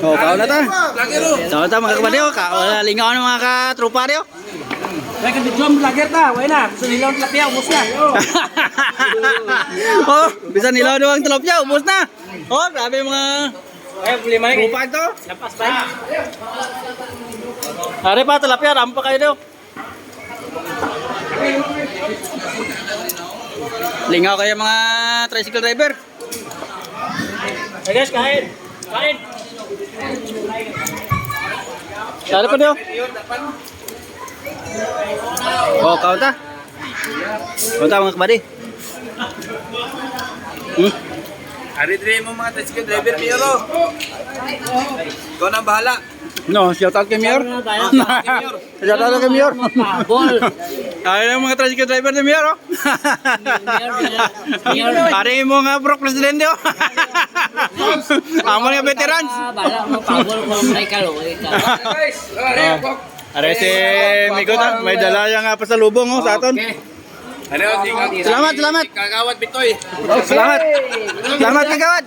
Oh, kao na ta. Kao ta mga kabady, oh. Lingaw ng mga katrupa rin, oh. May ka-video vlogger ta, wala na. Gusto nila ang tilapia, ubos na. Oh, bisa nilaw doang tilapia, ubos na. Oh, grabe mga trupa ito. Lapas ba? Hari pa, tilapia, rampa kayo daw. Lingaw kayo mga tricycle driver. Hey guys, kain. Kain. Sali pa daw. Oh, kaunta. Kaunta mga kabady. Ari-dre mo mga tricycle driver, Piero. Ikaw na ang bahala. No, shout out kay Mayor. Shout out kay Mayor. Ay, mga tricycle driver ni Mayor, oh. Hari mo nga bro presidente, oh. Amo nga veterans. Bala mo pabol ko may kalo. Are si Migo na, may dala yang pasalubong, oh, sa aton. Ano, Salamat, salamat. Kagawad Bitoy. Salamat. Salamat kagawad.